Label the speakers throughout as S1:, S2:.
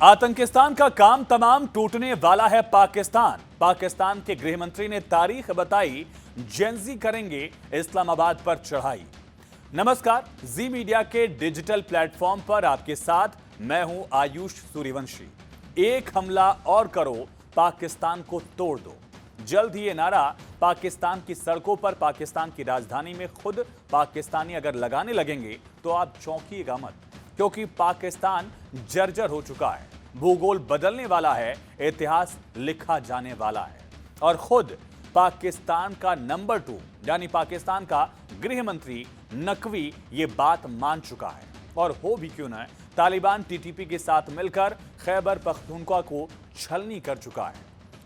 S1: आतंकिस्तान का काम तमाम टूटने वाला है पाकिस्तान के गृह मंत्री ने तारीख बताई, जेंजी करेंगे इस्लामाबाद पर चढ़ाई। नमस्कार, जी मीडिया के डिजिटल प्लेटफॉर्म पर आपके साथ मैं हूं आयुष सूर्यवंशी। एक हमला और करो, पाकिस्तान को तोड़ दो। जल्द ही ये नारा पाकिस्तान की सड़कों पर, पाकिस्तान की राजधानी में खुद पाकिस्तानी अगर लगाने लगेंगे तो आप चौंकिएगा मत, क्योंकि पाकिस्तान जर्जर हो चुका है, भूगोल बदलने वाला है, इतिहास लिखा जाने वाला है। और खुद पाकिस्तान का नंबर 2 यानी पाकिस्तान का गृह मंत्री नकवी ये बात मान चुका है। और हो भी क्यों न, तालिबान टीटीपी के साथ मिलकर खैबर पख्तूनख्वा को छलनी कर चुका है।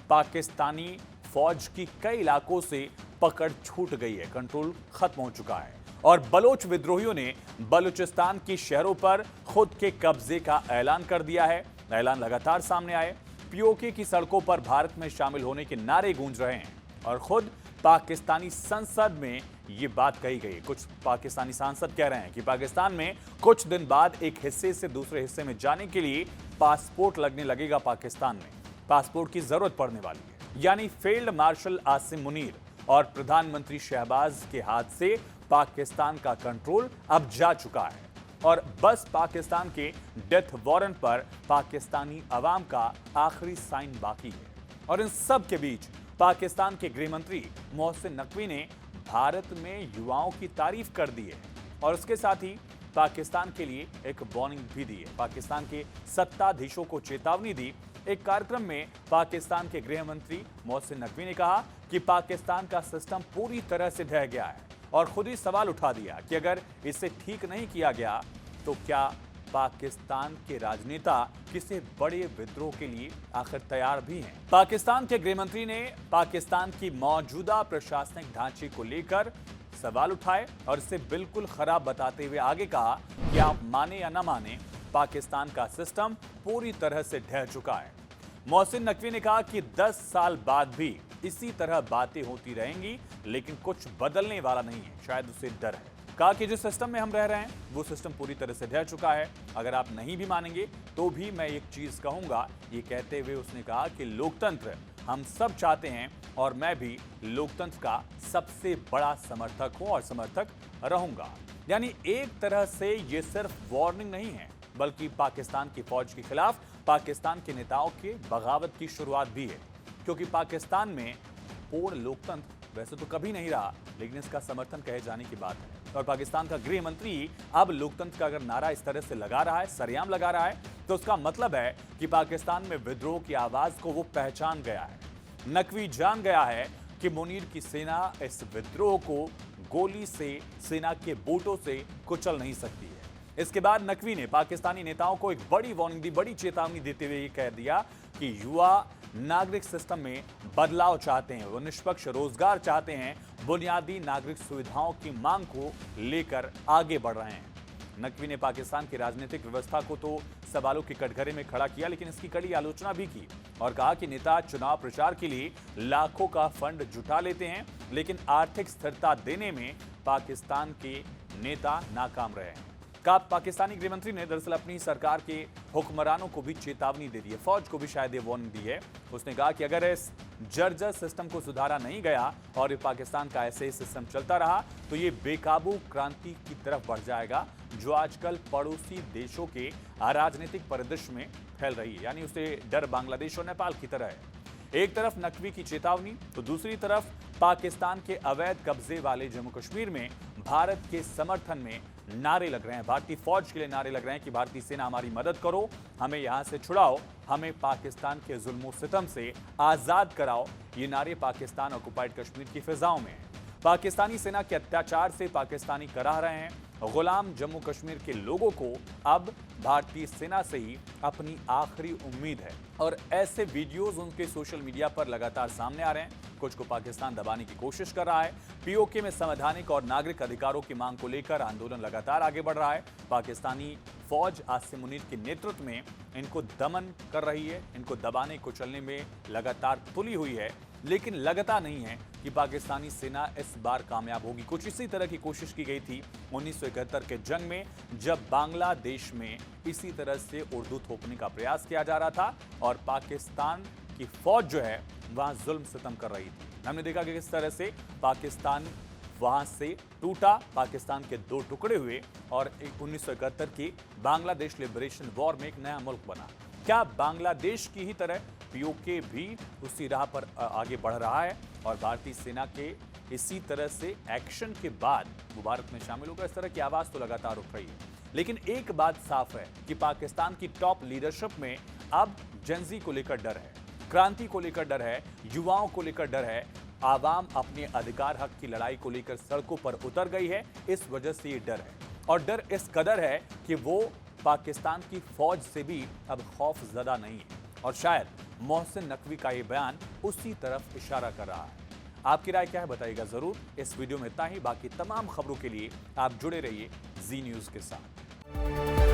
S1: पाकिस्तानी फौज की कई इलाकों से पकड़ छूट गई है, कंट्रोल खत्म हो चुका है। और बलोच विद्रोहियों ने बलूचिस्तान की शहरों पर खुद के कब्जे का ऐलान कर दिया है। ऐलान लगातार सामने आए। पीओके की सड़कों पर भारत में शामिल होने के नारे गूंज रहे हैं और खुद पाकिस्तानी संसद में यह बात कही गई। कुछ पाकिस्तानी सांसद कह रहे हैं कि पाकिस्तान में कुछ दिन बाद एक हिस्से से दूसरे हिस्से में जाने के लिए पासपोर्ट लगने लगेगा। पाकिस्तान में पासपोर्ट की जरूरत पड़ने वाली है। यानी फील्ड मार्शल आसिम मुनीर और प्रधानमंत्री शहबाज के हाथ से पाकिस्तान का कंट्रोल अब जा चुका है और बस पाकिस्तान के डेथ वारंट पर पाकिस्तानी अवाम का आखिरी साइन बाकी है। और इन सब के बीच पाकिस्तान के गृह मंत्री मोहसिन नकवी ने भारत में युवाओं की तारीफ कर दी है और उसके साथ ही पाकिस्तान के लिए एक वार्निंग भी दी है। पाकिस्तान के सत्ताधीशों को चेतावनी दी। एक कार्यक्रम में पाकिस्तान के गृह मंत्री मोहसिन नकवी ने कहा कि पाकिस्तान का सिस्टम पूरी तरह से ढह गया है और खुद ही सवाल उठा दिया कि अगर इसे ठीक नहीं किया गया तो क्या पाकिस्तान के राजनेता किसी बड़े विद्रोह के लिए आखिर तैयार भी हैं। पाकिस्तान के गृह मंत्री ने पाकिस्तान की मौजूदा प्रशासनिक ढांचे को लेकर सवाल उठाए और इसे बिल्कुल खराब बताते हुए आगे कहा कि आप माने या ना माने, पाकिस्तान का सिस्टम पूरी तरह से ढह चुका है। मोहसिन नकवी ने कहा कि 10 साल बाद भी इसी तरह बातें होती रहेंगी, लेकिन कुछ बदलने वाला नहीं है, शायद उसे डर है। कहा कि जिस सिस्टम में हम रह रहे हैं वो सिस्टम पूरी तरह से ढह चुका है। अगर आप नहीं भी मानेंगे तो भी मैं एक चीज कहूंगा। ये कहते हुए उसने कहा कि लोकतंत्र हम सब चाहते हैं और मैं भी लोकतंत्र का सबसे बड़ा समर्थक हूं और समर्थक रहूंगा। यानी एक तरह से ये सिर्फ वार्निंग नहीं है, बल्कि पाकिस्तान की फौज के खिलाफ पाकिस्तान के नेताओं के बगावत की शुरुआत भी है, क्योंकि पाकिस्तान में पूर्ण लोकतंत्र वैसे तो कभी नहीं रहा, लेकिन इसका समर्थन कहे जाने की बात है। और पाकिस्तान का गृह मंत्री अब लोकतंत्र का अगर नारा इस तरह से लगा रहा है, सरेआम लगा रहा है, तो उसका मतलब है कि पाकिस्तान में विद्रोह की आवाज को वो पहचान गया है। नकवी जान गया है कि मुनीर की सेना इस विद्रोह को गोली से, सेना के बूटों से कुचल नहीं सकती है। इसके बाद नकवी ने पाकिस्तानी नेताओं को एक बड़ी वार्निंग दी, बड़ी चेतावनी देते हुए ये कह दिया कि युवा नागरिक सिस्टम में बदलाव चाहते हैं, वो निष्पक्ष रोजगार चाहते हैं, बुनियादी नागरिक सुविधाओं की मांग को लेकर आगे बढ़ रहे हैं। नकवी ने पाकिस्तान की राजनीतिक व्यवस्था को तो सवालों के कटघरे में खड़ा किया, लेकिन इसकी कड़ी आलोचना भी की और कहा कि नेता चुनाव प्रचार के लिए लाखों का फंड जुटा लेते हैं, लेकिन आर्थिक स्थिरता देने में पाकिस्तान के नेता नाकाम रहे हैं। पाकिस्तानी गृहमंत्री ने दरअसल अपनी सरकार के हुक्मरानों को भी चेतावनी दे दी है, फौज को भी शायद ये वार्निंग दी है। उसने कहा कि अगर इस जर्जर सिस्टम को सुधारा नहीं गया और पाकिस्तान का ऐसे ही सिस्टम चलता रहा तो ये बेकाबू क्रांति की तरफ बढ़ जाएगा, जो आजकल पड़ोसी देशों के राजनीतिक परिदृश्य में फैल रही है। यानी उसे डर बांग्लादेश और नेपाल की तरह है। एक तरफ नकवी की चेतावनी तो दूसरी तरफ पाकिस्तान के अवैध कब्जे वाले जम्मू कश्मीर में भारत के समर्थन में नारे लग रहे हैं। भारतीय फौज के लिए नारे लग रहे हैं कि भारतीय सेना हमारी मदद करो, हमें यहां से छुड़ाओ, हमें पाकिस्तान के जुल्म सितम से आजाद कराओ। ये नारे पाकिस्तान ऑक्युपाइड कश्मीर की फिजाओं में हैं। पाकिस्तानी सेना के अत्याचार से पाकिस्तानी कराह रहे हैं। गुलाम जम्मू कश्मीर के लोगों को अब भारतीय सेना से ही अपनी आखिरी उम्मीद है और ऐसे वीडियोस उनके सोशल मीडिया पर लगातार सामने आ रहे हैं। कुछ को पाकिस्तान दबाने की कोशिश कर रहा है। पीओके में संवैधानिक और नागरिक अधिकारों की मांग को लेकर आंदोलन लगातार आगे बढ़ रहा है। पाकिस्तानी फौज आसिम मुनीर के नेतृत्व में इनको दमन कर रही है, इनको दबाने कुचलने में लगातार तुली हुई है, लेकिन लगता नहीं है कि पाकिस्तानी सेना इस बार कामयाब होगी। कुछ इसी तरह की कोशिश की गई थी 1971 के जंग में, जब बांग्लादेश में इसी तरह से उर्दू थोपने का प्रयास किया जा रहा था और पाकिस्तान की फौज जो है वहां जुल्म सितम कर रही थी। हमने देखा कि किस तरह से पाकिस्तान वहां से टूटा, पाकिस्तान के दो टुकड़े हुए और 1971 की बांग्लादेश लिबरेशन वॉर में एक नया मुल्क बना। क्या बांग्लादेश की ही तरह पीओके भी उसी राह पर आगे बढ़ रहा है और भारतीय सेना के इसी तरह से एक्शन के बाद वो भारत में शामिल होगा? इस तरह की आवाज तो लगातार उठ रही है, लेकिन एक बात साफ है कि पाकिस्तान की टॉप लीडरशिप में अब जेंजी को लेकर डर है, क्रांति को लेकर डर है, युवाओं को लेकर डर है। आवाम अपने अधिकार हक की लड़ाई को लेकर सड़कों पर उतर गई है, इस वजह से ये डर है। और डर इस कदर है कि वो पाकिस्तान की फौज से भी अब खौफ ज़दा नहीं है। और शायद मोहसिन नकवी का ये बयान उसी तरफ इशारा कर रहा है। आपकी राय क्या है बताइएगा जरूर। इस वीडियो में इतना ही, बाकी तमाम खबरों के लिए आप जुड़े रहिए जी न्यूज़ के साथ।